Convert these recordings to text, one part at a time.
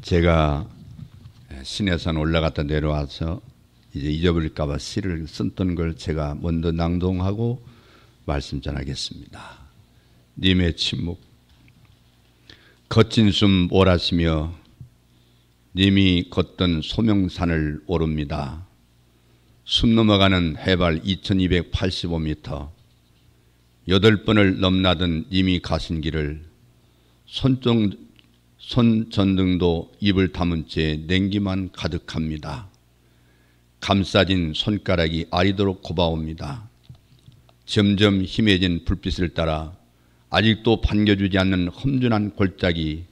제가 시내산 올라갔다 내려와서 이제 잊어버릴까 봐 시를 썼던 걸 제가 먼저 낭독하고 말씀 전하겠습니다. 님의 침묵. 거친 숨 몰아쉬며 님이 걷던 소명산을 오릅니다. 숨 넘어가는 해발 2285m 8번을 넘나든 님이 가신 길을 손전등도 입을 다문 채 냉기만 가득합니다. 감싸진 손가락이 아리도록 곱아옵니다. 점점 희미해진 불빛을 따라 아직도 반겨주지 않는 험준한 골짜기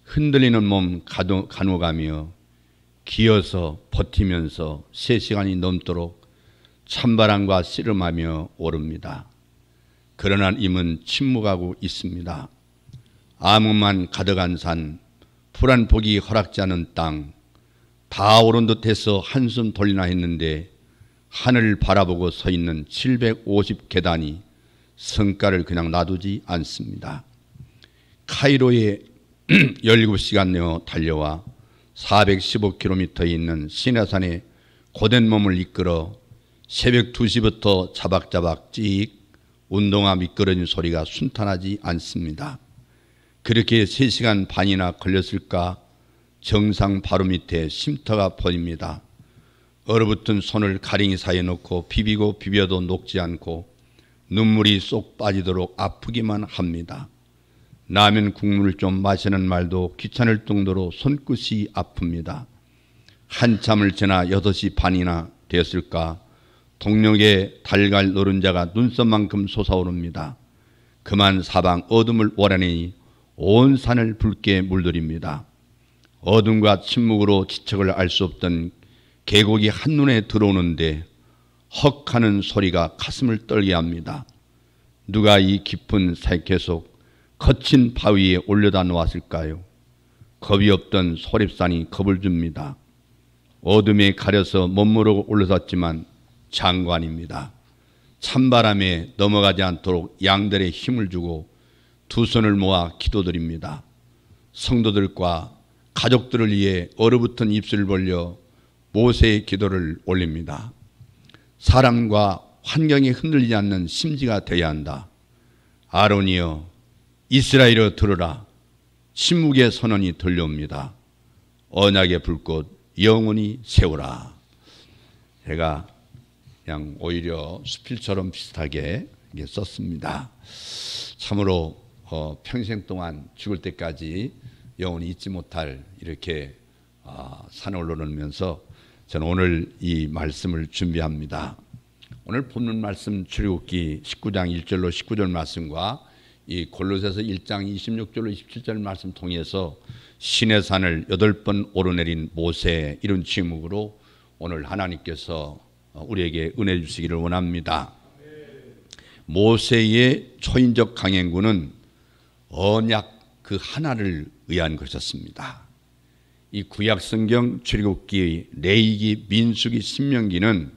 흔들리는 몸 가누가며 기어서 버티면서 3시간이 넘도록 찬바람과 씨름하며 오릅니다. 그러나 임은 침묵하고 있습니다. 암흑만 가득한 산, 푸른 복이 허락지 않은 땅, 다 오른 듯해서 한숨 돌리나 했는데 하늘을 바라보고 서 있는 750계단이 성가를 그냥 놔두지 않습니다. 카이로에 17시간 내어 달려와 415km에 있는 시내산에 고된 몸을 이끌어 새벽 2시부터 자박자박 찍 운동화 미끄러진 소리가 순탄하지 않습니다. 그렇게 3시간 반이나 걸렸을까 정상 바로 밑에 쉼터가 보입니다. 얼어붙은 손을 가랭이 사이에 놓고 비비고 비벼도 녹지 않고 눈물이 쏙 빠지도록 아프기만 합니다. 라면 국물을 좀 마시는 말도 귀찮을 정도로 손끝이 아픕니다. 한참을 지나 6시 반이나 되었을까 동력의 달걀 노른자가 눈썹만큼 솟아오릅니다. 그만 사방 어둠을 원하니 온 산을 붉게 물들입니다. 어둠과 침묵으로 지척을 알 수 없던 계곡이 한눈에 들어오는데 헉 하는 소리가 가슴을 떨게 합니다. 누가 이 깊은 색계 속 거친 바위에 올려다 놓았을까요? 겁이 없던 소립산이 겁을 줍니다. 어둠에 가려서 멋모르고 올라섰지만 장관입니다. 찬바람에 넘어가지 않도록 양들의 힘을 주고 두 손을 모아 기도드립니다. 성도들과 가족들을 위해 얼어붙은 입술을 벌려 모세의 기도를 올립니다. 사람과 환경에 흔들리지 않는 심지가 되어야 한다. 아론이여 이스라엘여 들으라. 침묵의 선언이 들려옵니다. 언약의 불꽃 영원히 세우라. 제가 그냥 오히려 수필처럼 비슷하게 썼습니다. 참으로 평생 동안 죽을 때까지 영원히 잊지 못할 이렇게 산에 올라오면서 저는 오늘 이 말씀을 준비합니다. 오늘 본문 말씀 출애굽기 19장 1절로 19절 말씀과 이 골로새서 1장 26절로 27절 말씀 통해서 시내산을 8번 오르내린 모세 이런 제목으로 오늘 하나님께서 우리에게 은혜 주시기를 원합니다. 모세의 초인적 강행군은 언약 그 하나를 의한 것이었습니다. 이 구약성경 출애굽기, 레위기, 민수기, 신명기는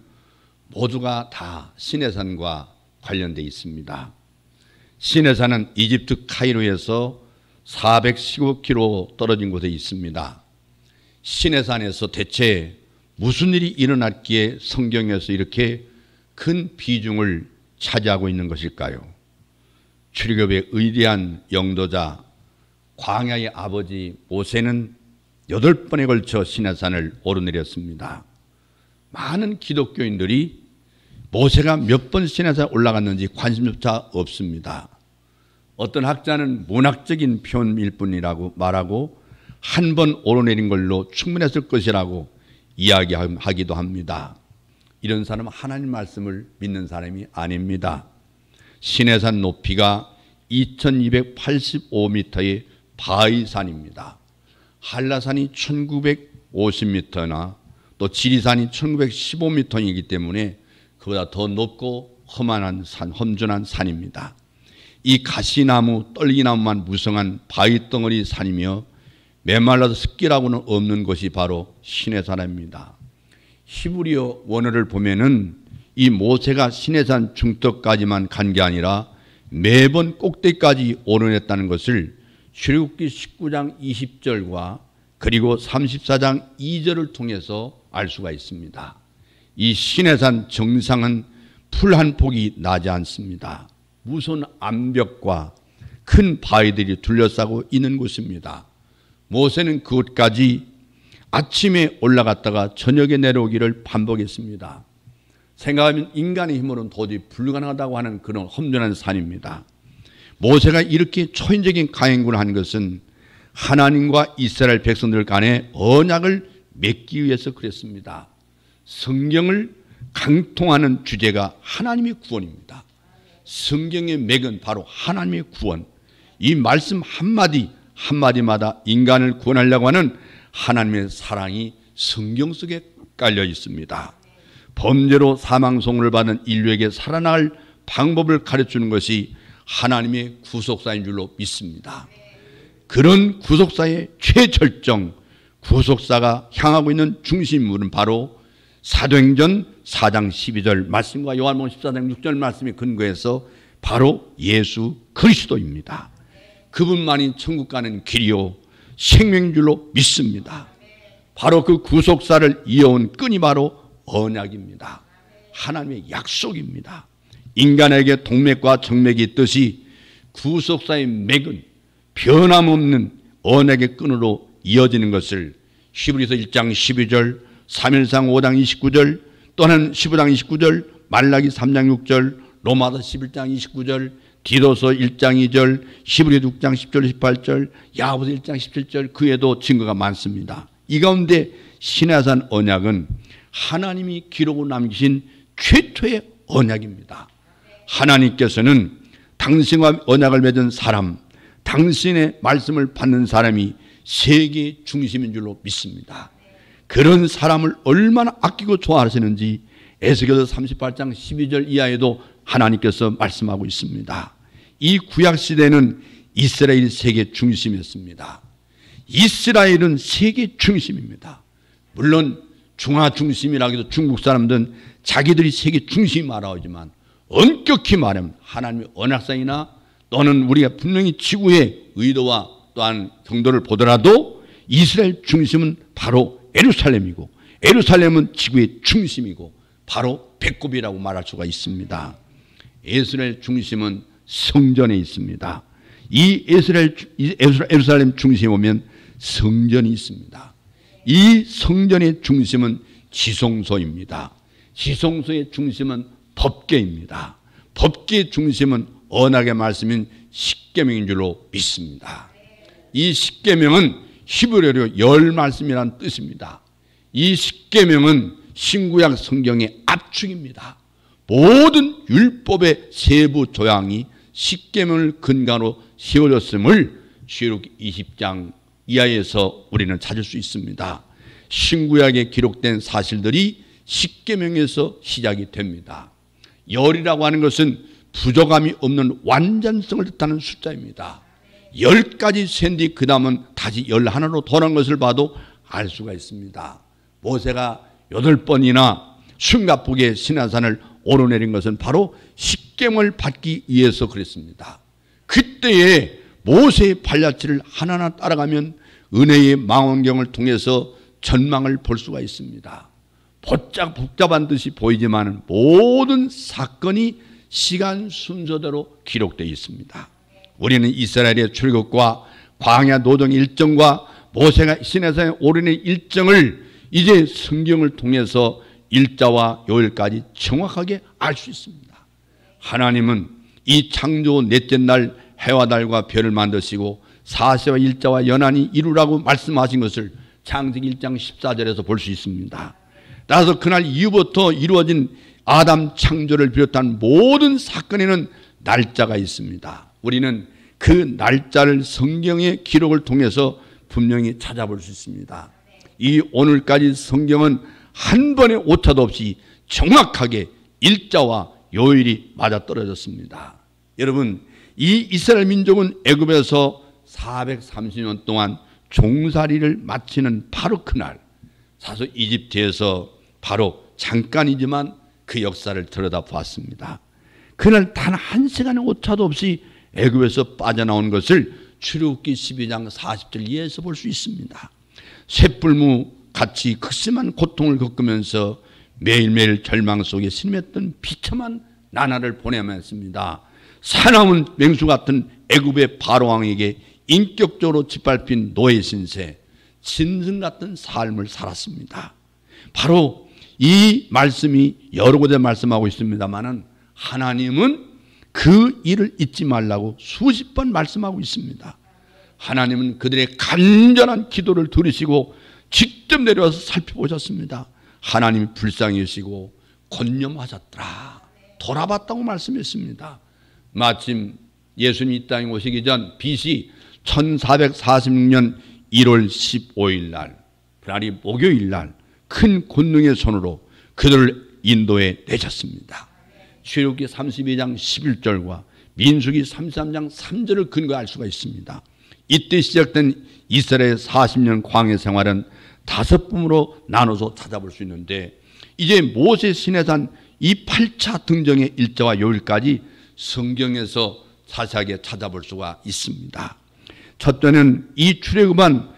모두가 다 시내산과 관련되어 있습니다. 시내산은 이집트 카이로에서 415km 떨어진 곳에 있습니다. 시내산에서 대체 무슨 일이 일어났기에 성경에서 이렇게 큰 비중을 차지하고 있는 것일까요? 출애굽의 위대한 영도자 광야의 아버지 모세는 8번에 걸쳐 시내산을 오르내렸습니다. 많은 기독교인들이 모세가 몇 번 시내산에 올라갔는지 관심조차 없습니다. 어떤 학자는 문학적인 표현일 뿐이라고 말하고 한 번 오르내린 걸로 충분했을 것이라고 이야기하기도 합니다. 이런 사람은 하나님 말씀을 믿는 사람이 아닙니다. 시내산 높이가 2285m의 바위산입니다. 한라산이 1950m나 또 지리산이 1915m이기 때문에 그보다 더 높고 험한 산, 험준한 산입니다. 이 가시나무, 떨기나무만 무성한 바위덩어리 산이며 메말라도 습기라고는 없는 것이 바로 시내산입니다. 히브리어 원어를 보면은 이 모세가 시내산 중턱까지만 간 게 아니라 매번 꼭대기까지 오르냈다는 것을 출애굽기 19장 20절과 그리고 34장 2절을 통해서 알 수가 있습니다. 이 시내산 정상은 풀 한 폭이 나지 않습니다. 무슨 암벽과 큰 바위들이 둘러싸고 있는 곳입니다. 모세는 그곳까지 아침에 올라갔다가 저녁에 내려오기를 반복했습니다. 생각하면 인간의 힘으로는 도저히 불가능하다고 하는 그런 험준한 산입니다. 모세가 이렇게 초인적인 가행군을 한 것은 하나님과 이스라엘 백성들 간의 언약을 맺기 위해서 그랬습니다. 성경을 강통하는 주제가 하나님의 구원입니다. 성경의 맥은 바로 하나님의 구원. 이 말씀 한마디 한마디마다 인간을 구원하려고 하는 하나님의 사랑이 성경 속에 깔려 있습니다. 범죄로 사망송을 받은 인류에게 살아날 방법을 가르치는 것이 하나님의 구속사인 줄로 믿습니다. 그런 구속사의 최절정, 구속사가 향하고 있는 중심물은 바로 사도행전 4장 12절 말씀과 요한복음 14장 6절 말씀에 근거해서 바로 예수 그리스도입니다. 그분만이 천국 가는 길이요 생명줄로 믿습니다. 바로 그 구속사를 이어온 끈이 바로 언약입니다. 하나님의 약속입니다. 인간에게 동맥과 정맥이 있듯이 구속사의 맥은 변함없는 언약의 끈으로 이어지는 것을 히브리서 1장 12절, 3일상 5장 29절, 또는 15장 29절, 말라기 3장 6절, 로마서 11장 29절, 디도서 1장 2절, 히브리 6장 10절 18절, 야고보서 1장 17절 그 외에도 증거가 많습니다. 이 가운데 시내산 언약은 하나님이 기록으로 남기신 최초의 언약입니다. 하나님께서는 당신과 언약을 맺은 사람, 당신의 말씀을 받는 사람이 세계의 중심인 줄로 믿습니다. 그런 사람을 얼마나 아끼고 좋아하시는지 에스겔서 38장 12절 이하에도 하나님께서 말씀하고 있습니다. 이 구약시대는 이스라엘이 세계 중심이었습니다. 이스라엘은 세계 중심입니다. 물론 중화 중심이라고 해도 중국 사람들은 자기들이 세계 중심이 말하지만 엄격히 말하면 하나님의 언약상이나 또는 우리가 분명히 지구의 의도와 또한 정도를 보더라도 이스라엘 중심은 바로 예루살렘이고 예루살렘은 지구의 중심이고 바로 배꼽이라고 말할 수가 있습니다. 이스라엘 중심은 성전에 있습니다. 이 예루살렘 중심에 보면 성전이 있습니다. 이 성전의 중심은 지성소입니다. 지성소의 중심은 법궤입니다. 법궤의 중심은 언약의 말씀인 십계명인 줄로 믿습니다. 이 십계명은 히브리어로 열 말씀이라는 뜻입니다. 이 십계명은 신구약 성경의 압축입니다. 모든 율법의 세부 조항이 십계명을 근간으로 세워졌음을 신구약 20장 이하에서 우리는 찾을 수 있습니다. 신구약에 기록된 사실들이 십계명에서 시작이 됩니다. 열이라고 하는 것은 부족함이 없는 완전성을 뜻하는 숫자입니다. 10가지 센 뒤 그 다음은 다시 11으로 돌아온 것을 봐도 알 수가 있습니다. 모세가 8번이나 숨가쁘게 시내산을 오르내린 것은 바로 십계명을 받기 위해서 그랬습니다. 그때에 모세의 발자취를 하나하나 따라가면 은혜의 망원경을 통해서 전망을 볼 수가 있습니다. 복잡한 듯이 보이지만 모든 사건이 시간 순서대로 기록되어 있습니다. 우리는 이스라엘의 출국과 광야 노동 일정과 모세가 시내산에 오르는 일정을 이제 성경을 통해서 일자와 요일까지 정확하게 알 수 있습니다. 하나님은 이 창조 넷째 날 해와 달과 별을 만드시고 사시와 일자와 연한이 이루라고 말씀하신 것을 창세기 1장 14절에서 볼 수 있습니다. 따라서 그날 이후부터 이루어진 아담 창조를 비롯한 모든 사건에는 날짜가 있습니다. 우리는 그 날짜를 성경의 기록을 통해서 분명히 찾아볼 수 있습니다. 이 오늘까지 성경은 한 번의 오차도 없이 정확하게 일자와 요일이 맞아떨어졌습니다. 여러분, 이 이스라엘 민족은 애굽에서 430년 동안 종살이를 마치는 바로 그날, 사실 이집트에서 바로 잠깐이지만 그 역사를 들여다보았습니다. 그날 단 한 시간의 오차도 없이 애굽에서 빠져나온 것을 출애굽기 12장 40절 이하에서 볼 수 있습니다. 쇳불무 같이 극심한 고통을 겪으면서 매일매일 절망 속에 신음했던 비참한 나날을 보내야만 했습니다. 사나운 맹수 같은 애굽의 바로왕에게 인격적으로 짓밟힌 노예 신세, 짐승 같은 삶을 살았습니다. 바로 이 말씀이 여러 곳에 말씀하고 있습니다마는 하나님은 그 일을 잊지 말라고 수십 번 말씀하고 있습니다. 하나님은 그들의 간절한 기도를 들으시고 직접 내려와서 살펴보셨습니다. 하나님이 불쌍히 여시고 권념하셨더라. 돌아봤다고 말씀했습니다. 마침 예수님이 이 땅에 오시기 전 BC 1446년 1월 15일 날, 그날이 목요일 날 큰 권능의 손으로 그들을 인도해 내셨습니다. 출애굽기 32장 11절과 민수기 33장 3절을 근거할 수가 있습니다. 이때 시작된 이스라엘 40년 광야 생활은 5분으로 나눠서 찾아볼 수 있는데, 이제 모세 시내산 이 8차 등정의 일자와 요일까지 성경에서 자세하게 찾아볼 수가 있습니다. 첫째는 이 출애굽한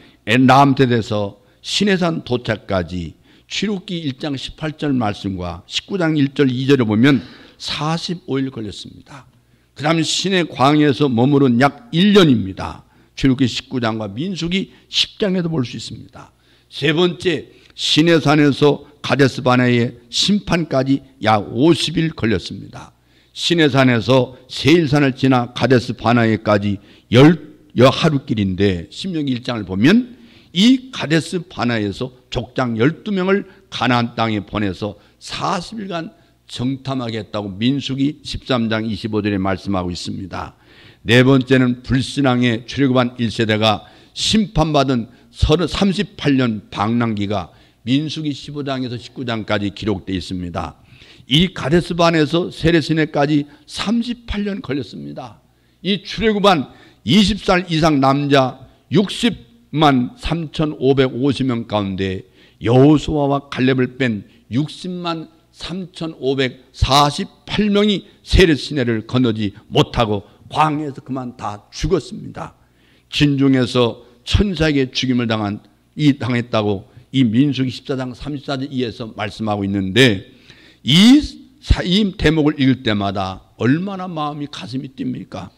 남태에서 시내산 도착까지 출애굽기 1장 18절 말씀과 19장 1절 2절을 보면 45일 걸렸습니다. 그 다음에 시내 광야에서 머무른 약 1년입니다. 출애굽기 19장과 민수기 10장에도 볼 수 있습니다. 세 번째, 시내산에서 가데스 바네의 심판까지 약 50일 걸렸습니다. 시내산에서 세일산을 지나 가데스 바네까지 하루길인데 신명기 1장을 보면 이 가데스 바네에서 족장 12명을 가나안 땅에 보내서 40일간 정탐하게 했다고 민수기 13장 25절에 말씀하고 있습니다. 네 번째는 불신앙의 출애굽한 1세대가 심판받은 38년 방랑기가 민수기 15장에서 19장까지 기록되어 있습니다. 이 가데스 바네에서 세례시내까지 38년 걸렸습니다. 이 출애굽한 20살 이상 남자 60만 3,550명 가운데 여호수아와 갈렙을 뺀 60만 3,548명이 세례시내를 건너지 못하고 광야에서 그만 다 죽었습니다. 진중에서 천사에게 죽임을 당했다고 이 민수기 14장 34절 이에서 말씀하고 있는데, 이 대목을 읽을 때마다 얼마나 마음이 가슴이 뜁니까?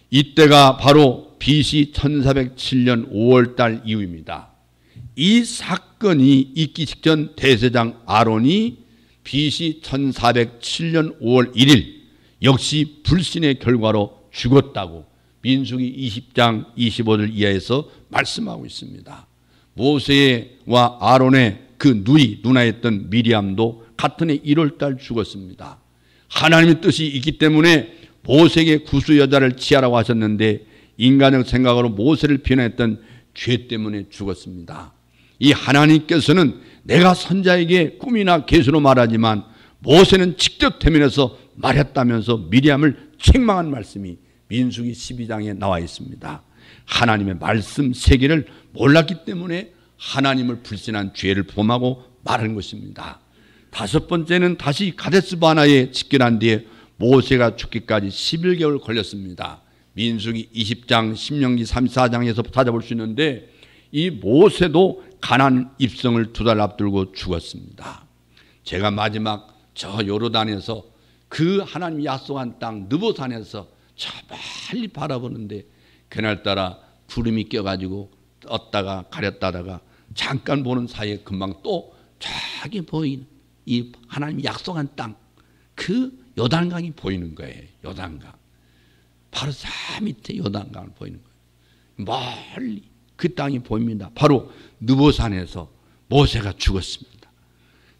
이때가 바로 BC 1407년 5월달 이후입니다. 이 사건이 있기 직전 대제사장 아론이 BC 1407년 5월 1일 역시 불신의 결과로 죽었다고 민수기 20장 25절 이하에서 말씀하고 있습니다. 모세와 아론의 그 누나였던 미리암도 같은 해 1월달 죽었습니다. 하나님의 뜻이 있기 때문에 모세에게 구수 여자를 취하라고 하셨는데 인간적 생각으로 모세를 비난했던 죄 때문에 죽었습니다. 이 하나님께서는 내가 선자에게 꿈이나 계시로 말하지만 모세는 직접 대면해서 말했다면서 미리암을 책망한 말씀이 민수기 12장에 나와 있습니다. 하나님의 말씀 세계를 몰랐기 때문에 하나님을 불신한 죄를 범하고 말한 것입니다. 다섯 번째는 다시 가데스 바네에 집결한 뒤에 모세가 죽기까지 11개월 걸렸습니다. 민수기 20장, 신명기 34장에서 찾아볼 수 있는데 이 모세도 가나안 입성을 2달 앞두고 죽었습니다. 제가 마지막 저 요르단에서 그 하나님이 약속한 땅 느보산에서 저 멀리 바라보는데 그날따라 구름이 껴가지고 떴다가 가렸다다가 잠깐 보는 사이에 금방 또 저기 보이는 이 하나님이 약속한 땅, 그 요단강이 보이는 거예요. 요단강. 바로 저 밑에 요단강을 보이는 거예요. 멀리 그 땅이 보입니다. 바로 느보산에서 모세가 죽었습니다.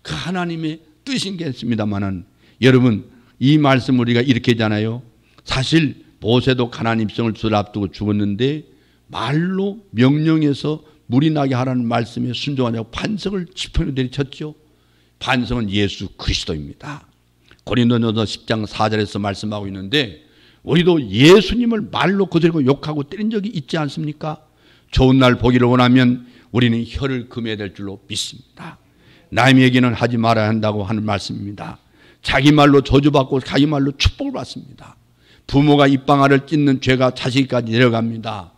그 하나님의 뜻인 게 있습니다만은 여러분, 이 말씀 우리가 이렇게 하잖아요. 사실 모세도 가나안 입성을 2달 앞두고 죽었는데 말로 명령해서 물이 나게 하라는 말씀에 순종하냐고 반석을 지팡이로 내리쳤죠. 반석은 예수 그리스도입니다. 고린도전서 10장 4절에서 말씀하고 있는데 우리도 예수님을 말로 거스르고 욕하고 때린 적이 있지 않습니까? 좋은 날 보기를 원하면 우리는 혀를 금해야 될 줄로 믿습니다. 남의 얘기는 하지 말아야 한다고 하는 말씀입니다. 자기 말로 저주받고 자기 말로 축복을 받습니다. 부모가 입방아를 찢는 죄가 자식까지 내려갑니다.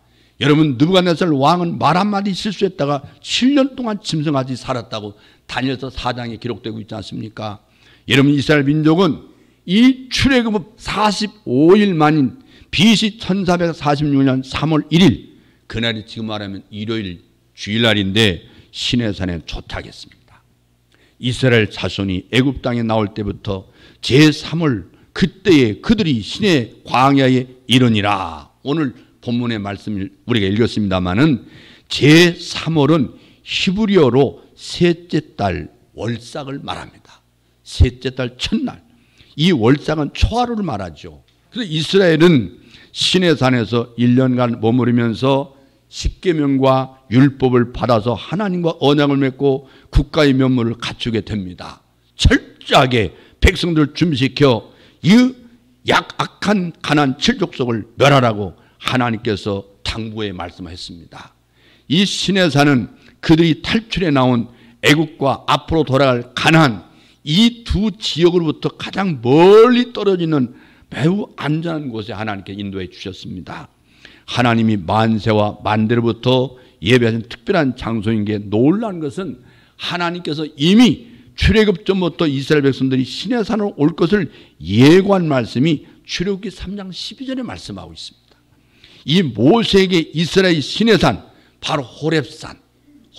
여러분, 느부갓네살 왕은 말 한마디 실수했다가 7년 동안 짐승같이 살았다고 다니엘서 4장에 기록되고 있지 않습니까? 여러분, 이스라엘 민족은 이 출애굽 45일 만인 BC 1446년 3월 1일, 그날이 지금 말하면 일요일 주일날인데 시내산에 도착했습니다. 이스라엘 자손이 애굽 땅에 나올 때부터 제3월 그때에 그들이 시내 광야에 이르니라. 오늘 본문의 말씀을 우리가 읽었습니다마는 제3월은 히브리어로 셋째 달 월삭을 말합니다. 셋째 달 첫날. 이 월삭은 초하루를 말하죠. 그래서 이스라엘은 시내산에서 1년간 머무르면서 십계명과 율법을 받아서 하나님과 언약을 맺고 국가의 면모를 갖추게 됩니다. 철저하게 백성들을 준비시켜 이 악한 가나안 7족속을 멸하라고 하나님께서 당부에 말씀하셨습니다. 이 시내산은 그들이 탈출해 나온 애국과 앞으로 돌아갈 가나안 이 두 지역으로부터 가장 멀리 떨어지는 매우 안전한 곳에 하나님께 인도해 주셨습니다. 하나님이 만세와 만대로부터 예배하신 특별한 장소인 게 놀라운 것은 하나님께서 이미 출애굽 전부터 이스라엘 백성들이 시내산으로 올 것을 예고한 말씀이 출애굽기 3장 12절에 말씀하고 있습니다. 이 모세에게 이스라엘 시내산, 바로 호렙산,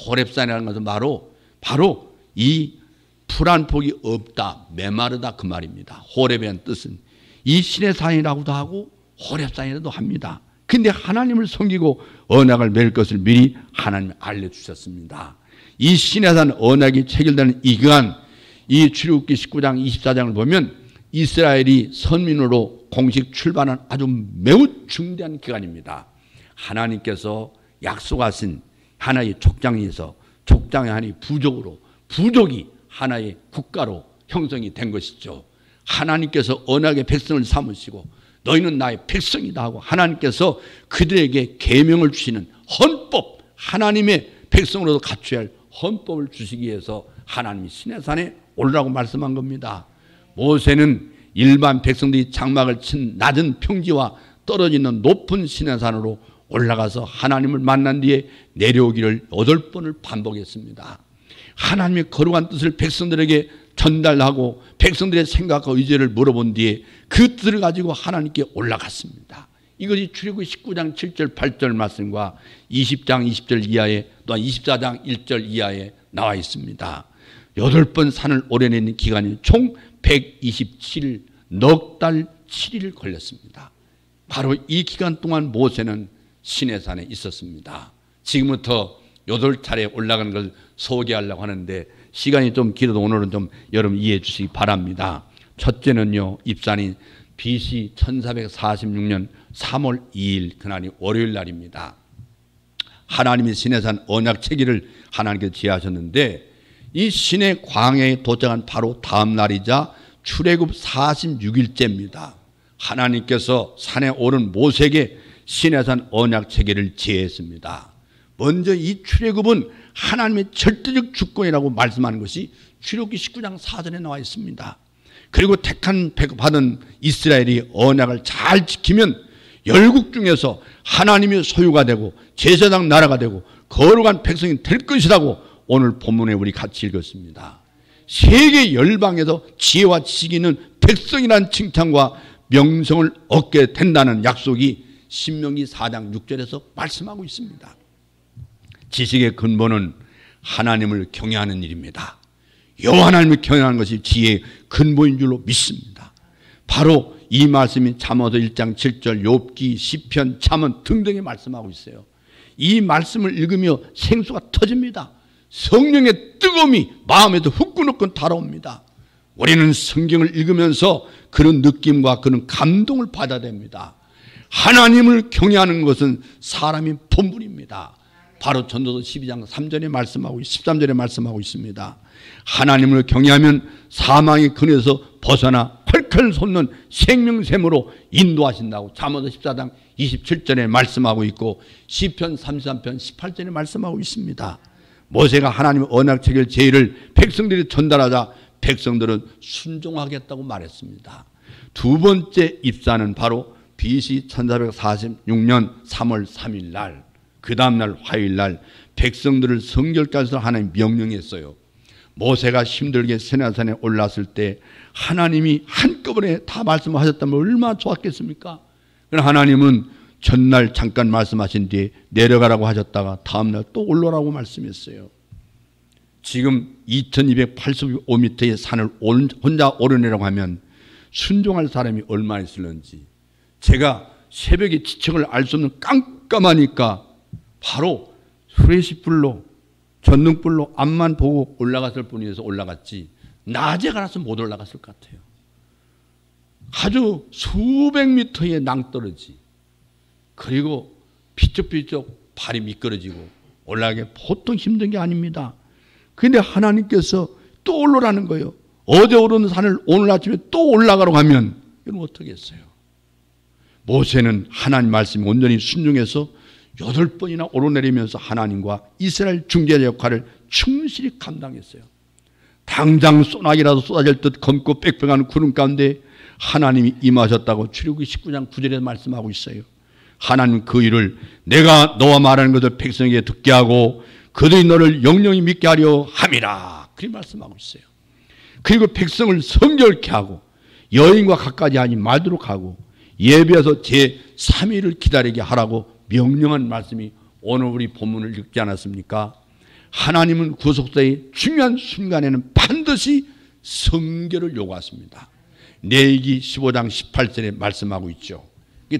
호렙산이라는 것은 바로 이 풀 한 폭이 없다, 메마르다 그 말입니다. 호렙이라는 뜻은 이 시내산이라고도 하고 호렙산이라도 합니다. 근데 하나님을 섬기고 언약을 맺을 것을 미리 하나님이 알려주셨습니다. 이 시내산 언약이 체결되는 이 기간, 이 출애굽기 19장 24장을 보면 이스라엘이 선민으로 공식 출발한 아주 매우 중대한 기간입니다. 하나님께서 약속하신 하나의 족장에서 족장의 하나의 부족이 하나의 국가로 형성이 된 것이죠. 하나님께서 언약의 백성을 삼으시고 너희는 나의 백성이다 하고 하나님께서 그들에게 계명을 주시는 헌법, 하나님의 백성으로도 갖춰야 할 헌법을 주시기 위해서 하나님이 시내산에 오르라고 말씀한 겁니다. 모세는 일반 백성들이 장막을 친 낮은 평지와 떨어지는 높은 시내산으로 올라가서 하나님을 만난 뒤에 내려오기를 8번을 반복했습니다. 하나님의 거룩한 뜻을 백성들에게 전달하고 백성들의 생각과 의지를 물어본 뒤에 그 뜻을 가지고 하나님께 올라갔습니다. 이것이 출애굽기 19장 7절 8절 말씀과 20장 20절 이하에 또한 24장 1절 이하에 나와 있습니다. 8번 산을 오르내는 기간이 총 127일, 넉 달 7일 걸렸습니다. 바로 이 기간 동안 모세는 시내산에 있었습니다. 지금부터 8차례 올라가는 걸 소개하려고 하는데 시간이 좀 길어도 오늘은 좀 여러분 이해해 주시기 바랍니다. 첫째는요, 입산이 BC 1446년 3월 2일 그날이 월요일 날입니다. 하나님이 시내산 언약 체계를 하나님께서 지하셨는데 이 시내 광야에 도착한 바로 다음 날이자 출애굽 46일째입니다. 하나님께서 산에 오른 모세에게 시내산 언약 체계를 지혜했습니다. 먼저 이 출애굽은 하나님의 절대적 주권이라고 말씀하는 것이 출애굽기 19장 4절에 나와 있습니다. 그리고 택한 받은 이스라엘이 언약을 잘 지키면 열국 중에서 하나님의 소유가 되고 제사장 나라가 되고 거룩한 백성이 될 것이라고 오늘 본문에 우리 같이 읽었습니다. 세계 열방에서 지혜와 지식이 있는 백성이라는 칭찬과 명성을 얻게 된다는 약속이 신명기 4장 6절에서 말씀하고 있습니다. 지식의 근본은 하나님을 경외하는 일입니다. 여호와 하나님을 경외하는 것이 지혜의 근본인 줄로 믿습니다. 바로 이 말씀이 잠언서 1장 7절, 욥기, 시편, 잠언 등등에 말씀하고 있어요. 이 말씀을 읽으며 생수가 터집니다. 성령의 뜨거움이 마음에도 후끈후끈 달아옵니다. 우리는 성경을 읽으면서 그런 느낌과 그런 감동을 받아야 됩니다. 하나님을 경외하는 것은 사람의 본분입니다. 바로 전도서 12장 3절에 말씀하고 13절에 말씀하고 있습니다. 하나님을 경외하면 사망의 근에서 벗어나 콸콸 솟는 생명샘으로 인도하신다고 잠언서 14장 27절에 말씀하고 있고 시편 33편 18절에 말씀하고 있습니다. 모세가 하나님의 언약체계를 제의를 백성들이 전달하자 백성들은 순종하겠다고 말했습니다. 두 번째 입사는 바로 BC 1446년 3월 3일 날 그 다음날 화요일날 백성들을 성결까지 하나님 명령했어요. 모세가 힘들게 시내산에 올랐을 때 하나님이 한꺼번에 다 말씀하셨다면 얼마나 좋았겠습니까? 그러나 하나님은 전날 잠깐 말씀하신 뒤에 내려가라고 하셨다가 다음날 또 올라오라고 말씀했어요. 지금 2285m의 산을 혼자 오르내라고 하면 순종할 사람이 얼마나 있을는지, 제가 새벽에 지층을 알 수 없는 깜깜하니까 바로 후레시불로 전등불로 앞만 보고 올라갔을 뿐이어서 올라갔지, 낮에 가서 못 올라갔을 것 같아요. 아주 수백 미터의 낭떠러지, 그리고 비쩍비쩍 발이 미끄러지고 올라가기 보통 힘든 게 아닙니다. 그런데 하나님께서 또 올라라는 거예요. 어제 오른 산을 오늘 아침에 또 올라가라고 하면 이건 어떻게 했어요? 모세는 하나님 말씀에 온전히 순종해서 8번이나 오르내리면서 하나님과 이스라엘 중재자 역할을 충실히 감당했어요. 당장 소나기라도 쏟아질 듯 검고 빽빽한 구름 가운데 하나님이 임하셨다고 출애굽기 19장 9절에 말씀하고 있어요. 하나님 그 일을 내가 너와 말하는 것을 백성에게 듣게 하고 그들이 너를 영영히 믿게 하려 함이라, 그렇게 말씀하고 있어요. 그리고 백성을 성결케 하고 여인과 가까이 하니 말도록 하고 예배해서 제3일을 기다리게 하라고 명령한 말씀이 오늘 우리 본문을 읽지 않았습니까? 하나님은 구속사의 중요한 순간에는 반드시 성결을 요구하십니다. 레위기 15장 18절에 말씀하고 있죠.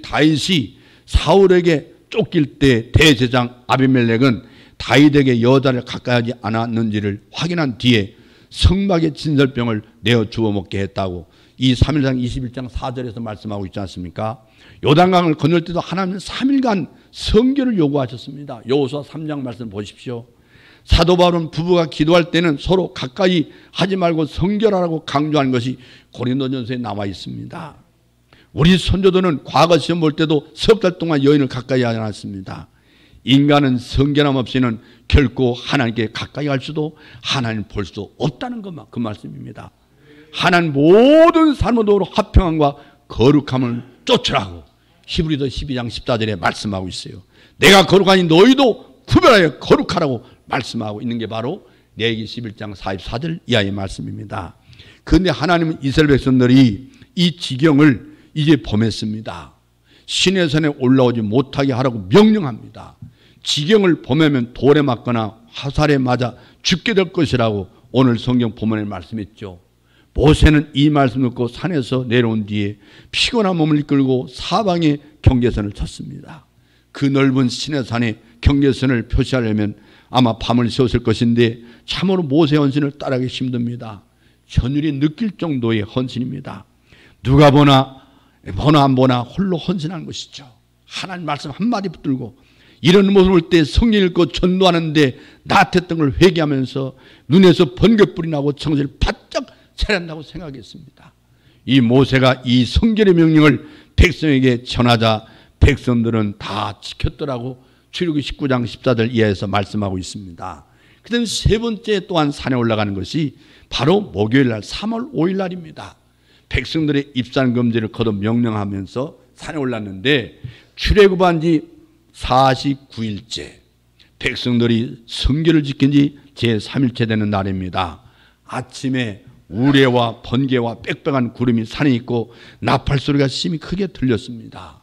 다윗이 사울에게 쫓길 때 대제사장 아비멜렉은 다윗에게 여자를 가까이 하지 않았는지를 확인한 뒤에 성막의 진설병을 내어 주워 먹게 했다고 이 3일상 21장 4절에서 말씀하고 있지 않습니까? 요단강을 건널 때도 하나님은 3일간 성결을 요구하셨습니다. 여호수아 3장 말씀 보십시오. 사도 바울은 부부가 기도할 때는 서로 가까이 하지 말고 성결하라고 강조하는 것이 고린도전서에 나와 있습니다. 우리 선조들은 과거 시험 볼 때도 석 달 동안 여인을 가까이 하지 않았습니다. 인간은 성결함 없이는 결코 하나님께 가까이 갈 수도 하나님 볼 수 없다는 것만 그 말씀입니다. 하나님 모든 사람으로 화평함과 거룩함을 쫓으라고 히브리서 12장 14절에 말씀하고 있어요. 내가 거룩하니 너희도 구별하여 거룩하라고 말씀하고 있는 게 바로 레위기 11장 44절 이하의 말씀입니다. 그런데 하나님은 이스라엘 백성들이 이 지경을 이제 범했습니다. 시내산에 올라오지 못하게 하라고 명령합니다. 지경을 범하면 돌에 맞거나 화살에 맞아 죽게 될 것이라고 오늘 성경 본문에 말씀했죠. 모세는 이 말씀 듣고 산에서 내려온 뒤에 피곤한 몸을 이끌고 사방에 경계선을 쳤습니다. 그 넓은 시내산에 경계선을 표시하려면 아마 밤을 새웠을 것인데 참으로 모세의 헌신을 따라하기 힘듭니다. 전율이 느낄 정도의 헌신입니다. 누가 보나 안 보나 홀로 헌신한 것이죠. 하나님 말씀 한마디 붙들고 이런 모습을 볼 때 성경 읽고 전도하는데 나태했던 걸 회개하면서 눈에서 번개불이 나고 정신을 바짝 차린다고 생각했습니다. 이 모세가 이 성결의 명령을 백성에게 전하자 백성들은 다 지켰더라고 출애굽기 19장 14절 이하에서 말씀하고 있습니다. 그다음 세 번째 또한 산에 올라가는 것이 바로 목요일 날 3월 5일 날입니다. 백성들의 입산 금지를 거듭 명령하면서 산에 올랐는데 출애굽한 지 49일째 백성들이 성결을 지킨 지 제3일째 되는 날입니다. 아침에 우레와 번개와 빽빽한 구름이 산에 있고 나팔 소리가 심히 크게 들렸습니다.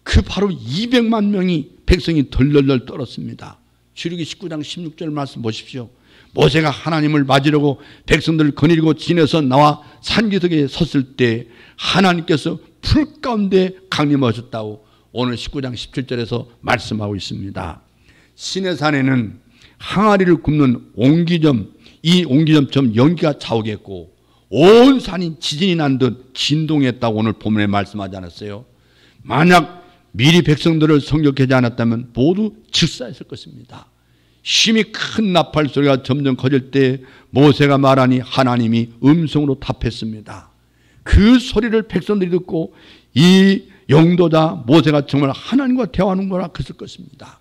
그 바로 200만 명이 백성이 덜덜덜 떨었습니다. 출애굽기 19장 16절 말씀 보십시오. 모세가 하나님을 맞으려고 백성들을 거느리고 진에서 나와 산기슭에 섰을 때 하나님께서 불 가운데 강림하셨다고 오늘 19장 17절에서 말씀하고 있습니다. 시내산에는 항아리를 굽는 옹기점, 이 옹기점처럼 연기가 자욱했고 온 산이 지진이 난 듯 진동했다고 오늘 본문에 말씀하지 않았어요? 만약 미리 백성들을 성격하지 않았다면 모두 즉사했을 것입니다. 심히 큰 나팔 소리가 점점 커질 때 모세가 말하니 하나님이 음성으로 답했습니다. 그 소리를 백성들이 듣고 이 영도자 모세가 정말 하나님과 대화하는 거라 그랬을 것입니다.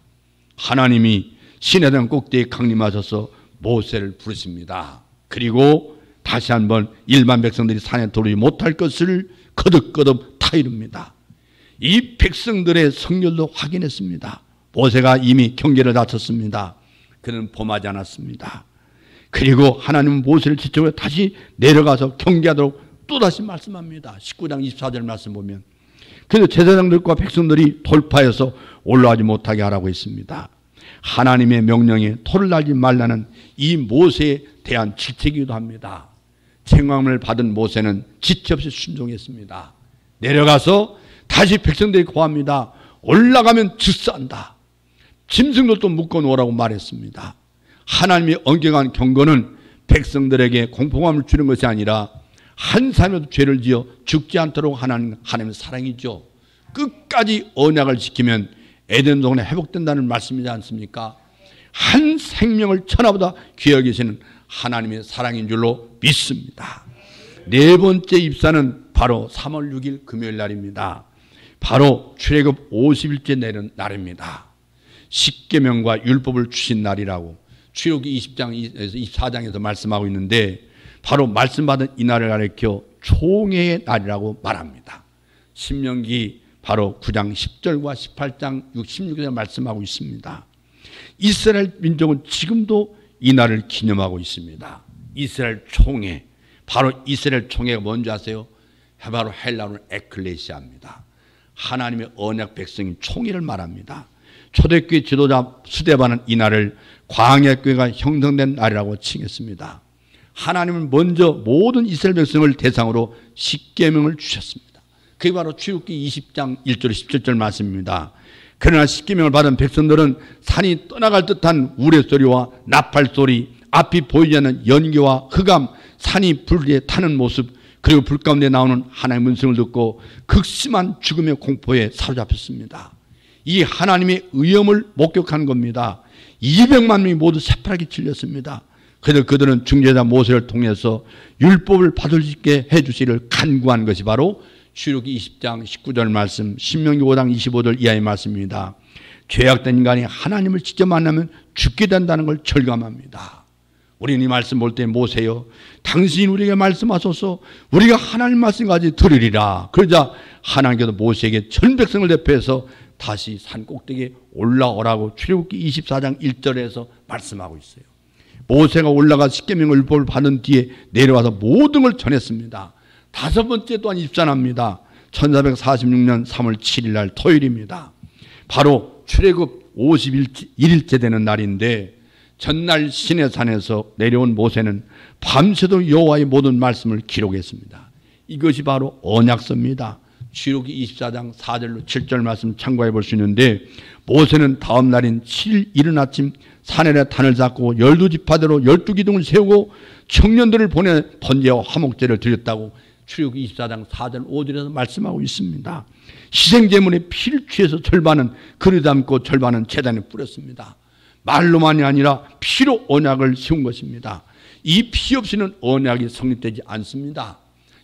하나님이 시내산 꼭대기에 강림하셔서 모세를 부르십니다. 그리고 다시 한번 일반 백성들이 산에 들어오지 못할 것을 거듭거듭 타이릅니다. 이 백성들의 성결도 확인했습니다. 모세가 이미 경계를 다쳤습니다. 그는 범하지 않았습니다. 그리고 하나님은 모세를 지적으로 다시 내려가서 경계하도록 또다시 말씀합니다. 19장 24절 말씀 보면, 그래서 제사장들과 백성들이 돌파해서 올라가지 못하게 하라고 했습니다. 하나님의 명령에 토를 날지 말라는 이 모세에 대한 질책이기도 합니다. 책망을 받은 모세는 지체 없이 순종했습니다. 내려가서 다시 백성들이 고합니다. 올라가면 즉사한다. 짐승들도 묶어 놓으라고 말했습니다. 하나님의 엄격한 경고는 백성들에게 공포감을 주는 것이 아니라 한 사람이라도 죄를 지어 죽지 않도록 하나님의 사랑이죠. 끝까지 언약을 지키면 에덴 동안에 회복된다는 말씀이지 않습니까? 한 생명을 천하보다 귀하게 여기시는 하나님의 사랑인 줄로 믿습니다. 네 번째 입사는 바로 3월 6일 금요일 날입니다. 바로 출애굽 50일째 내는 날입니다. 십계명과 율법을 주신 날이라고 출애굽기 20장에서 24장에서 말씀하고 있는데, 바로 말씀받은 이 날을 가리켜 총회의 날이라고 말합니다. 신명기 바로 9장 10절과 18장 16절에 말씀하고 있습니다. 이스라엘 민족은 지금도 이 날을 기념하고 있습니다. 이스라엘 총회, 바로 이스라엘 총회가 뭔지 아세요? 바로 헬라어로 에클레시아입니다. 하나님의 언약 백성인 총회를 말합니다. 초대교회 지도자 스데반은 이 날을 광야교회가 형성된 날이라고 칭했습니다. 하나님은 먼저 모든 이스라엘 백성을 대상으로 십계명을 주셨습니다. 그게 바로 출애굽기 20장 1절 17절 말씀입니다. 그러나 십계명을 받은 백성들은 산이 떠나갈 듯한 우레소리와 나팔소리, 앞이 보이지 않는 연기와 흑암, 산이 불에 타는 모습, 그리고 불 가운데 나오는 하나님의 음성을 듣고 극심한 죽음의 공포에 사로잡혔습니다. 이 하나님의 의엄을 목격한 겁니다. 200만 명이 모두 새파랗게 찔렸습니다. 그래서 그들은 중재자 모세를 통해서 율법을 받을 수 있게 해주시기를 간구한 것이 바로 출애굽기 20장 19절 말씀, 신명기 5장 25절 이하의 말씀입니다. 죄악된 인간이 하나님을 직접 만나면 죽게 된다는 걸 절감합니다. 우리는 이 말씀 볼 때 모세여, 당신이 우리에게 말씀하소서 우리가 하나님 말씀까지 들으리라. 그러자 하나님께서 모세에게 전 백성을 대표해서 다시 산 꼭대기에 올라오라고 출애굽기 24장 1절에서 말씀하고 있어요. 모세가 올라가 십계명 율법을 받은 뒤에 내려와서 모든 걸 전했습니다. 다섯 번째 또한 입산합니다. 1446년 3월 7일 날 토요일입니다. 바로 출애굽 51일째 되는 날인데, 전날 시내산에서 내려온 모세는 밤새도록 여호와의 모든 말씀을 기록했습니다. 이것이 바로 언약서입니다. 출애굽기 24장 4절로 7절 말씀 참고해 볼 수 있는데, 모세는 다음 날인 7일 이른 아침 산에다 단을 잡고 12지파대로 12기둥을 세우고 청년들을 보내 번제와 화목제를 드렸다고 출애굽기 24장 4절 5절에서 말씀하고 있습니다. 희생제물의 피를 취해서 절반은 그릇 담고 절반은 제단에 뿌렸습니다. 말로만이 아니라 피로 언약을 세운 것입니다. 이 피 없이는 언약이 성립되지 않습니다.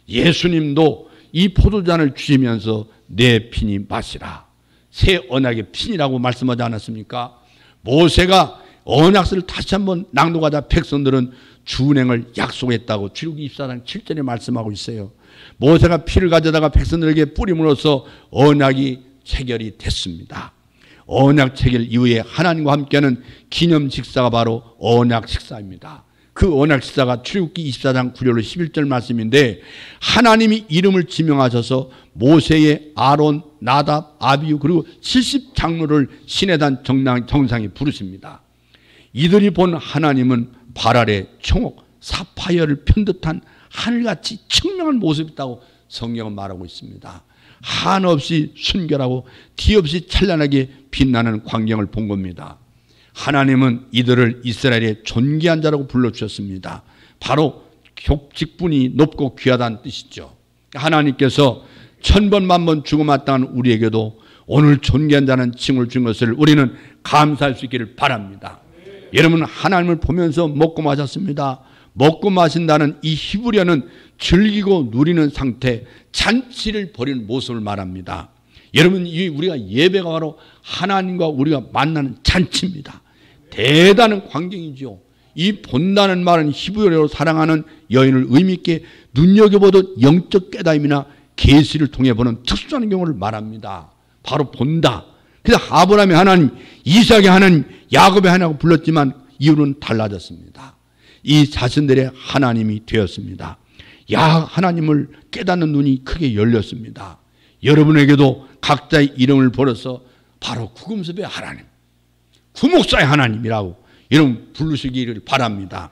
예수님도 이 포도잔을 주시면서 내 피니 마시라, 새 언약의 피니라고 말씀하지 않았습니까? 모세가 언약서를 다시 한번 낭독하자 백성들은 준행을 약속했다고 출애굽기 24장 7절에 말씀하고 있어요. 모세가 피를 가져다가 백성들에게 뿌림으로써 언약이 체결이 됐습니다. 언약 체결 이후에 하나님과 함께하는 기념 식사가 바로 언약 식사입니다. 그 언약 식사가 출애굽기 24장 9절로 11절 말씀인데, 하나님이 이름을 지명하셔서 모세의 아론, 나답, 아비후 그리고 70장로를 시내단 정상에 부르십니다. 이들이 본 하나님은 발 아래 청옥, 사파이어를 편듯한 하늘같이 청명한 모습이었다고 성경은 말하고 있습니다. 한없이 순결하고 뒤없이 찬란하게 빛나는 광경을 본 겁니다. 하나님은 이들을 이스라엘의 존귀한 자라고 불러주셨습니다. 바로 직분이 높고 귀하다는 뜻이죠. 하나님께서 천번 만번 죽어마땅한 우리에게도 오늘 존귀한 자는 칭을 준 것을 우리는 감사할 수 있기를 바랍니다. 여러분, 하나님을 보면서 먹고 마셨습니다. 먹고 마신다는 이 히브리어는 즐기고 누리는 상태, 잔치를 벌이는 모습을 말합니다. 여러분, 우리가 예배가 바로 하나님과 우리가 만나는 잔치입니다. 대단한 광경이죠. 이 본다는 말은 히브리어로 사랑하는 여인을 의미있게 눈여겨보듯 영적 깨달음이나 계시를 통해 보는 특수한 경우를 말합니다. 바로 본다. 그래서 아브라함의 하나님, 이삭의 하나님, 야곱의 하나님이라고 불렀지만 이유는 달라졌습니다. 이 자신들의 하나님이 되었습니다. 하나님을 깨닫는 눈이 크게 열렸습니다. 여러분에게도 각자의 이름을 벌어서 바로 구금습의 하나님, 구목사의 하나님이라고 여러분 부르시기를 바랍니다.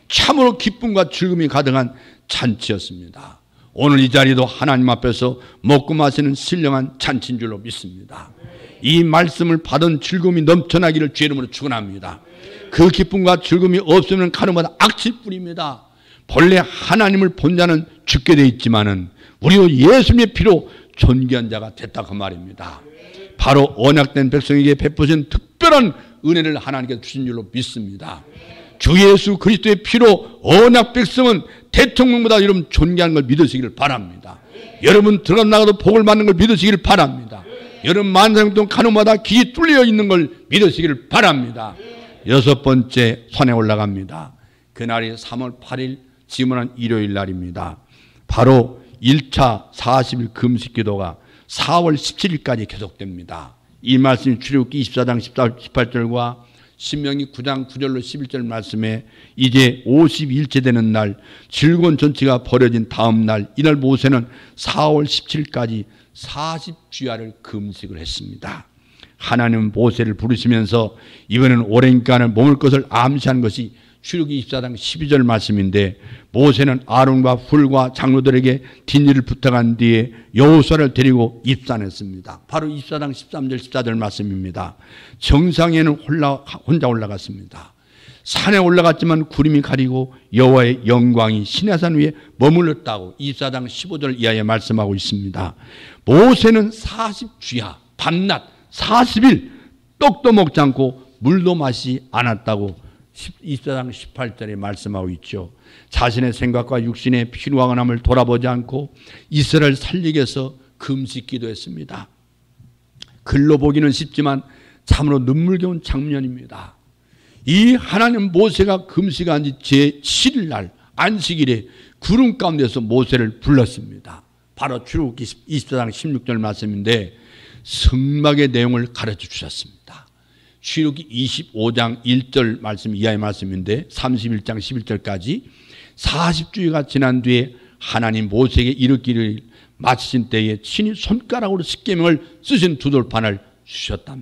참으로 기쁨과 즐거움이 가득한 잔치였습니다. 오늘 이 자리도 하나님 앞에서 먹고 마시는 신령한 잔치인 줄로 믿습니다. 이 말씀을 받은 즐거움이 넘쳐나기를 주의 이름으로 축원합니다. 그 기쁨과 즐거움이 없으면 가는마다 악취뿐입니다. 본래 하나님을 본 자는 죽게 돼 있지만은 우리도 예수님의 피로 존귀한 자가 됐다 그 말입니다. 바로 언약된 백성에게 베푸신 특별한 은혜를 하나님께서 주신 줄로 믿습니다. 주 예수 그리스도의 피로 언약 백성은 대통령보다 여러분 존귀한 걸 믿으시기를 바랍니다. 여러분 들어가 나가도 복을 받는 걸 믿으시기를 바랍니다. 여러분 만상 동안 가는마다 길이 뚫려 있는 걸 믿으시기를 바랍니다. 여섯 번째 산에 올라갑니다. 그날이 3월 8일 지문한 일요일 날입니다. 바로 1차 40일 금식 기도가 4월 17일까지 계속됩니다. 이 말씀이 출애굽기 24장 18절과 신명기 9장 9절로 11절 말씀에 이제 52일째 되는 날 즐거운 전치가 벌어진 다음 날 이날 모세는 4월 17일까지 40주야를 금식을 했습니다. 하나님은 모세를 부르시면서 이번에는 오랜 기간을 머물 것을 암시한 것이 출애굽기 24장 12절 말씀인데 모세는 아론과 훌과 장로들에게 뒷일을 부탁한 뒤에 여호수아를 데리고 입산했습니다. 바로 24장 13절 14절 말씀입니다. 정상에는 혼자 올라갔습니다. 산에 올라갔지만 구름이 가리고 여호와의 영광이 시내산 위에 머물렀다고 24장 15절 이하에 말씀하고 있습니다. 모세는 40주야 밤낮 40일 떡도 먹지 않고 물도 마시지 않았다고 24장 18절에 말씀하고 있죠. 자신의 생각과 육신의 피로왕함을 돌아보지 않고 이스라엘 살리기 위해서 금식 기도했습니다. 글로 보기는 쉽지만 참으로 눈물겨운 장면입니다. 이 하나님 모세가 금식한 지 제7일 날 안식일에 구름 가운데서 모세를 불렀습니다. 바로 출애굽기 24장 16절 말씀인데 성막의 내용을 가르쳐 주셨습니다. 출애굽기 25장 1절 말씀 이하의 말씀인데 31장 11절까지 40주기가 지난 뒤에 하나님 모세에게 이르기를 마치신 때에 친히 손가락으로 십계명을 쓰신 두 돌판을 주셨다.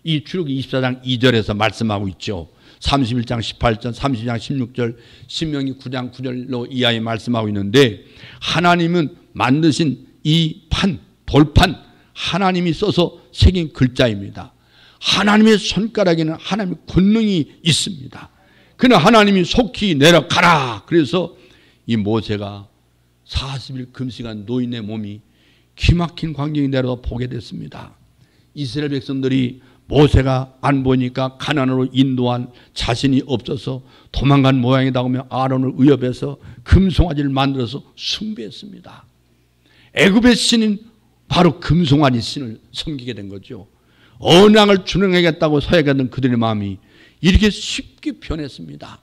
이 출애굽기 24장 2절에서 말씀하고 있죠. 31장 18절, 30장 16절, 신명기 9장 9절로 이하에 말씀하고 있는데 하나님은 만드신 이 돌판 하나님이 써서 새긴 글자입니다. 하나님의 손가락에는 하나님의 권능이 있습니다. 그러나 하나님이 속히 내려가라. 그래서 이 모세가 40일 금식한 노인의 몸이 기막힌 광경이 내려다 보게 됐습니다. 이스라엘 백성들이 모세가 안 보니까 가나안으로 인도한 자신이 없어서 도망간 모양이다 하며 아론을 의협해서 금송아지를 만들어서 숭배했습니다. 애굽의 신인 바로 금송아지 신을 섬기게 된 거죠. 언약을 준행하겠다고 서약했던 그들의 마음이 이렇게 쉽게 변했습니다.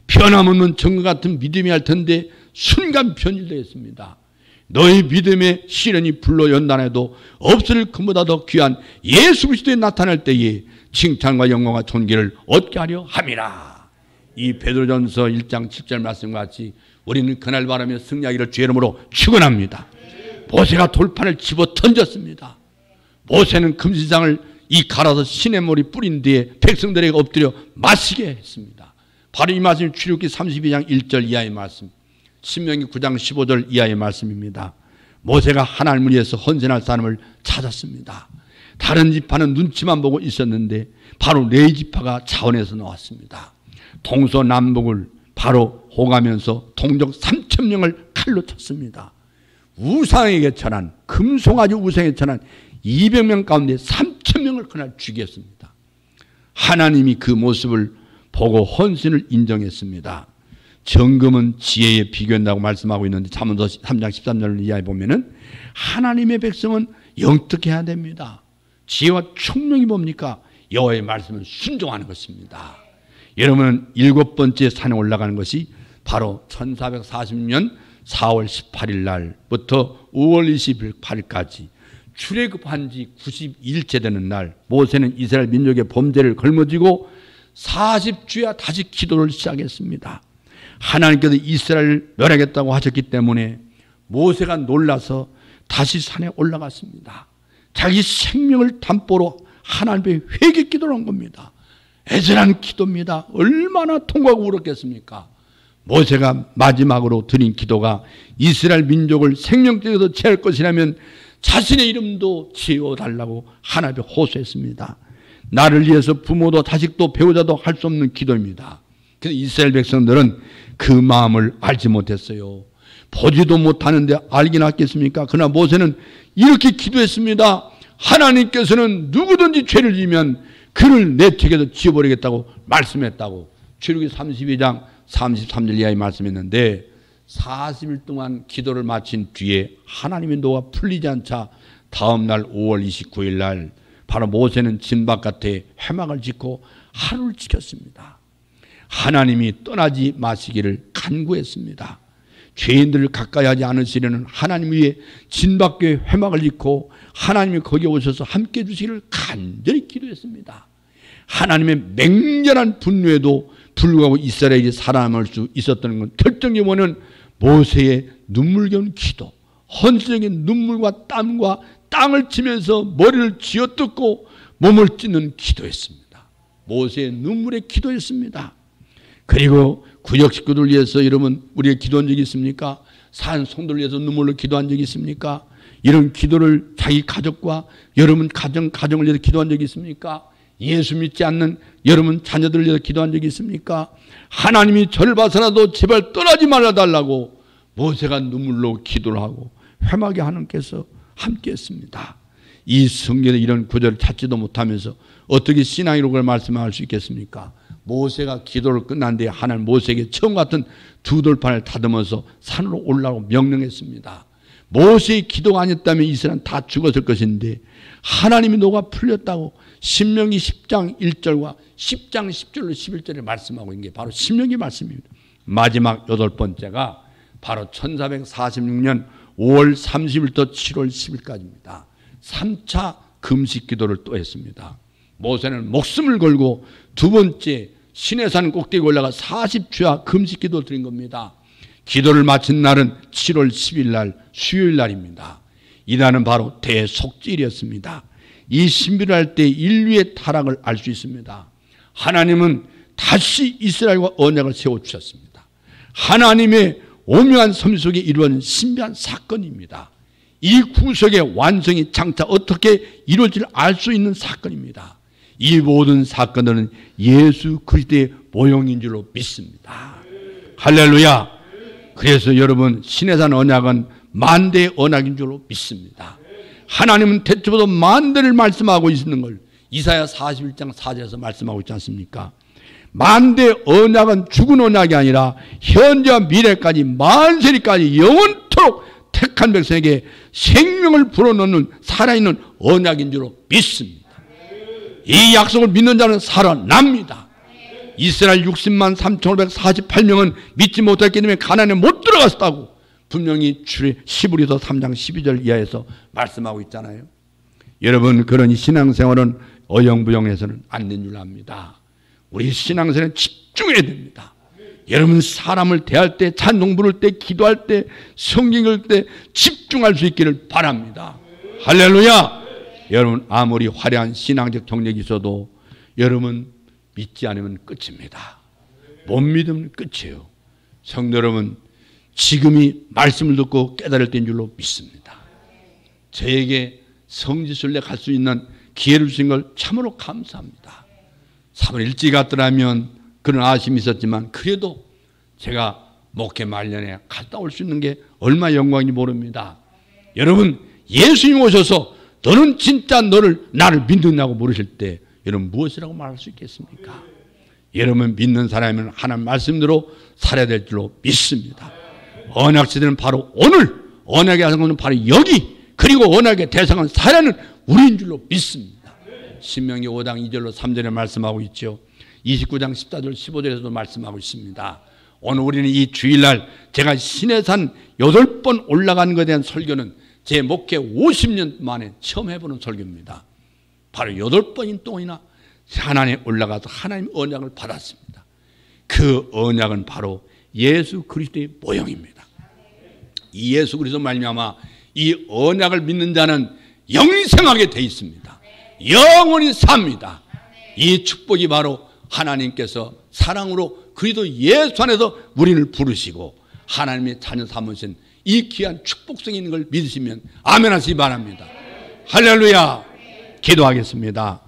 변함없는 정과 같은 믿음이 할 텐데 순간 변질되었습니다. 너희 믿음의 시련이 불러 연단해도 없을 것보다 더 귀한 예수 그리스도에 나타날 때에 칭찬과 영광과 존귀를 얻게 하려 함이라. 이 베드로전서 1장 7절 말씀과 같이 우리는 그날 바라며 승리하기를 주의 이름으로 축원합니다. 모세가 돌판을 집어 던졌습니다. 모세는 금시장을 이 갈아서 시냇물이 뿌린 뒤에 백성들에게 엎드려 마시게 했습니다. 바로 이 말씀이 출애굽기 32장 1절 이하의 말씀, 신명기 9장 15절 이하의 말씀입니다. 모세가 하나님을 위해서 헌신할 사람을 찾았습니다. 다른 지파는 눈치만 보고 있었는데 바로 레위 지파가 자원해서 나왔습니다. 동서남북을 바로 호가면서 동족 3,000명을 칼로 쳤습니다. 우상에게 천한 금송아지 우상에 천한 200명 가운데 3,000명을 그날 죽였습니다. 하나님이 그 모습을 보고 헌신을 인정했습니다. 정금은 지혜에 비교한다고 말씀하고 있는데 잠언서 3장 13절 이하에 보면은 하나님의 백성은 영특해야 됩니다. 지혜와 총명이 뭡니까? 여호와의 말씀을 순종하는 것입니다. 여러분은 7번째 산에 올라가는 것이 바로 1440년 4월 18일 날부터 5월 28일까지 출애굽한 지 92일째 되는 날 모세는 이스라엘 민족의 범죄를 걸머쥐고 40주야 다시 기도를 시작했습니다. 하나님께서 이스라엘을 멸하겠다고 하셨기 때문에 모세가 놀라서 다시 산에 올라갔습니다. 자기 생명을 담보로 하나님께 회개 기도를 한 겁니다. 애절한 기도입니다. 얼마나 통곡하고 울었겠습니까? 모세가 마지막으로 드린 기도가 이스라엘 민족을 생명책에서 제할 것이라면 자신의 이름도 지어달라고 하나님께 호소했습니다. 나를 위해서 부모도 자식도 배우자도 할 수 없는 기도입니다. 그래서 이스라엘 백성들은 그 마음을 알지 못했어요. 보지도 못하는데 알긴 하겠습니까? 그러나 모세는 이렇게 기도했습니다. 하나님께서는 누구든지 죄를 지면 그를 내 책에서 지어버리겠다고 말씀했다고. 출애굽기 32장 33절 이하에 말씀했는데 40일 동안 기도를 마친 뒤에 하나님의 노가 풀리지 않자 다음 날 5월 29일 날 바로 모세는 진 바깥에 회막을 짓고 하루를 지켰습니다. 하나님이 떠나지 마시기를 간구했습니다. 죄인들을 가까이 하지 않으시려는 하나님 위에 진 밖에 회막을 짓고 하나님이 거기에 오셔서 함께 해주시기를 간절히 기도했습니다. 하나님의 맹렬한 분노에도 불구하고 이스라엘이 살아남을 수 있었던 건 결정적인 원인은 모세의 눈물겨운 기도, 헌신적인 눈물과 땀과 땅을 치면서 머리를 쥐어뜯고 몸을 찢는 기도였습니다. 모세의 눈물의 기도였습니다. 그리고 구역 식구들 위해서 여러분 우리가 기도한 적이 있습니까? 산 성도를 위해서 눈물로 기도한 적이 있습니까? 이런 기도를 자기 가족과 여러분 가정을 위해서 기도한 적이 있습니까? 예수 믿지 않는 여러분 자녀들을 위해서 기도한 적이 있습니까? 하나님이 저를 봐서라도 제발 떠나지 말아달라고 모세가 눈물로 기도를 하고 회막에 하나님께서 함께했습니다. 이 성경에 이런 구절을 찾지도 못하면서 어떻게 신앙으로 그걸 말씀할 수 있겠습니까? 모세가 기도를 끝난 뒤에 하나님 모세에게 처음 같은 두 돌판을 다듬어서 산으로 올라오고 명령했습니다. 모세의 기도가 아니었다면 이스라엘은 다 죽었을 것인데 하나님의 노가 풀렸다고 신명기 10장 1절과 10장 10절로 11절에 말씀하고 있는 게 바로 신명기 말씀입니다. 마지막 여덟 번째가 바로 1446년 5월 30일부터 7월 10일까지입니다. 3차 금식 기도를 또 했습니다. 모세는 목숨을 걸고 두 번째 시내산 꼭대기 올라가 40주야 금식 기도를 드린 겁니다. 기도를 마친 날은 7월 10일 날 수요일 날입니다. 이날은 바로 대속죄일이었습니다. 이 신비를 할 때 인류의 타락을 알 수 있습니다. 하나님은 다시 이스라엘과 언약을 세워주셨습니다. 하나님의 오묘한 섭리 속에 이루어진 신비한 사건입니다. 이 구속의 완성이 장차 어떻게 이루어질지 알 수 있는 사건입니다. 이 모든 사건들은 예수 그리스도의 모형인 줄로 믿습니다. 할렐루야. 그래서 여러분 시내산 언약은 만대의 언약인 줄로 믿습니다. 하나님은 대초부터 만대를 말씀하고 있는 걸 이사야 41장 4절에서 말씀하고 있지 않습니까? 만대 언약은 죽은 언약이 아니라 현재와 미래까지 만세리까지 영원토록 택한 백성에게 생명을 불어넣는 살아있는 언약인 줄로 믿습니다. 이 약속을 믿는 자는 살아납니다. 이스라엘 60만 3,548명은 믿지 못했기 때문에 가나안에 못 들어갔다고 분명히 히브리서 3장 12절 이하에서 말씀하고 있잖아요. 여러분 그런 신앙생활은 어영부영해서는 안 되는 줄 압니다. 우리 신앙생활은 집중해야 됩니다. 여러분 사람을 대할 때, 찬송 부를 때, 기도할 때, 성경 읽을 때 집중할 수 있기를 바랍니다. 할렐루야. 여러분 아무리 화려한 신앙적 경력이 있어도 여러분 믿지 않으면 끝입니다. 못 믿으면 끝이에요. 성도 여러분 지금이 말씀을 듣고 깨달을 때인 줄로 믿습니다. 저에게 성지순례 갈 수 있는 기회를 주신 걸 참으로 감사합니다. 3월 일찍 갔더라면 그런 아쉬움이 있었지만 그래도 제가 목회 말년에 갔다 올 수 있는 게 얼마나 영광인지 모릅니다. 여러분 예수님 오셔서 너는 진짜 나를 믿느냐고 물으실 때 여러분 무엇이라고 말할 수 있겠습니까? 여러분 믿는 사람이면 하나님 말씀대로 살아야 될 줄로 믿습니다. 언약 시대는 바로 오늘, 언약의 대상은 바로 여기, 그리고 언약의 대상은 살아는 우리인 줄로 믿습니다. 신명기 5장 2절로 3절에 말씀하고 있죠. 29장 14절 15절에서도 말씀하고 있습니다. 오늘 우리는 이 주일날 제가 시내산 8번 올라가는 것에 대한 설교는 제 목회 50년 만에 처음 해보는 설교입니다. 바로 8번인 동안이나 하나님에 올라가서 하나님 언약을 받았습니다. 그 언약은 바로 예수 그리스도의 모형입니다. 이 예수 그리스도 말미암아 이 언약을 믿는 자는 영생하게 돼 있습니다. 영원히 삽니다. 이 축복이 바로 하나님께서 사랑으로 그리스도 예수 안에서 우리를 부르시고 하나님의 자녀 삼으신 이 귀한 축복성이 있는 걸 믿으시면 아멘 하시기 바랍니다. 할렐루야. 기도하겠습니다.